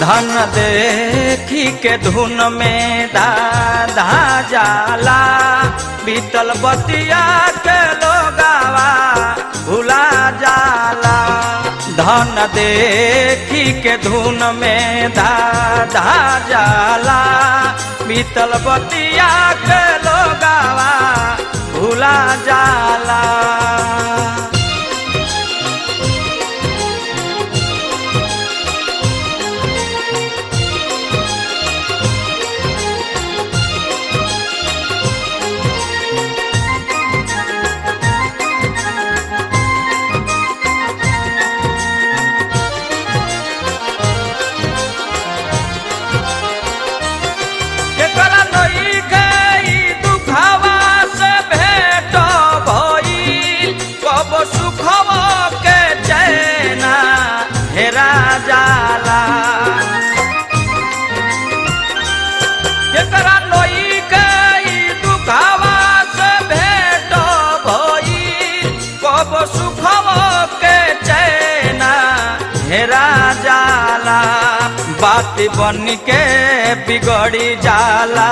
धन देखी के धुन में दादा जाला, बीतल बतिया के लोगावा भुला जाला। धन देखी के धुन में दादा जाला, बीतल बतिया के लोगावा भुला जाला। बात बन के बिगड़ी जाला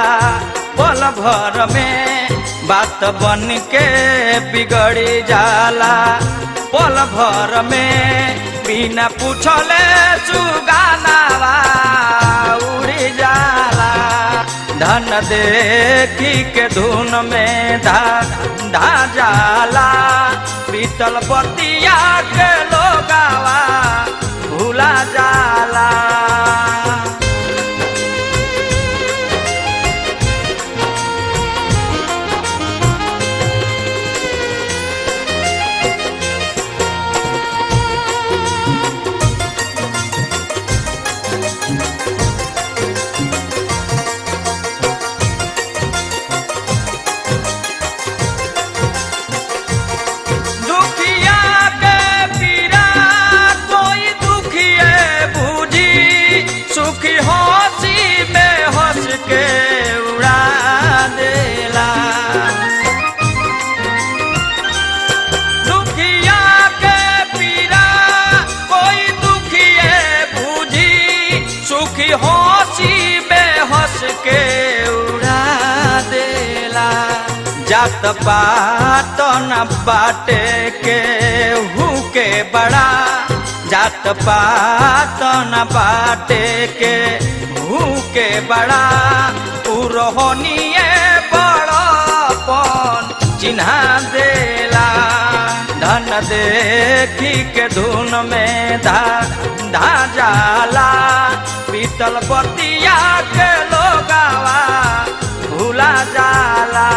पल भर में, बात बन के बिगड़ी जाला पल भर में। बिना पूछले सुगानावा उड़ी जाला। धन देखी के धुन में धा जाला, बीतल बतिया के लोगावा भूला जाला। जात पात न बाटे के हुके बड़ा, जात पात न बाटे के हुके बड़ा। पुरहोनिए बड़पन चिन्हा देला। धन देखी के धुन में धा जाला, बीतल बतिया के लोगावा भूला जाला।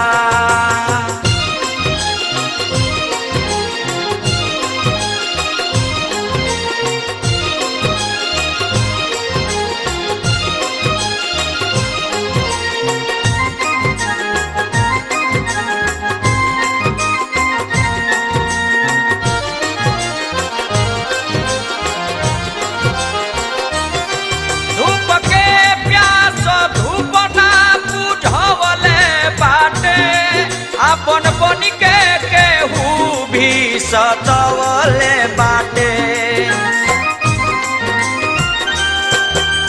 अपन बन के केहू भी सतवले बाटे।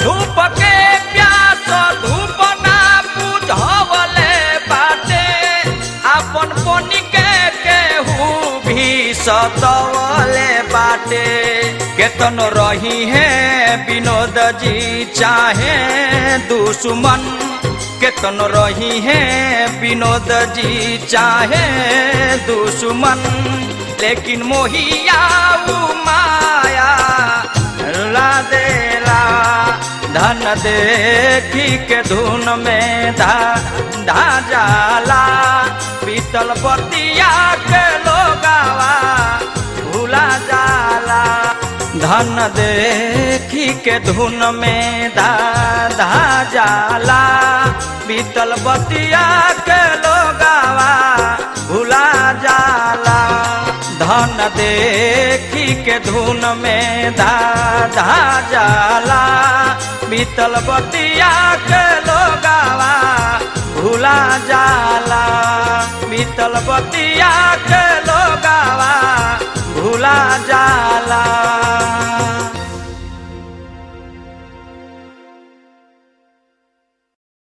धूप के प्यास धूप ना बुझवले बाटे। अपन बन के केहू भी सतवले बाटे। केतन रही है विनोद जी चाहे दुश्मन, केतन रही है विनोद जी चाहे दुश्मन। लेकिन मोहिया माया रुला देला। धन देखी के धुन में धा जाला, बीतल बतिया के लोगावा भूला जाला। धन देखी के धुन में धा जाला, बीतल बतिया के लोगावा भूला जाला। धन देखी के धुन में धा जाला, बीतल बतिया के लोगावा भूला जाला। बीतल बतिया के लोगावा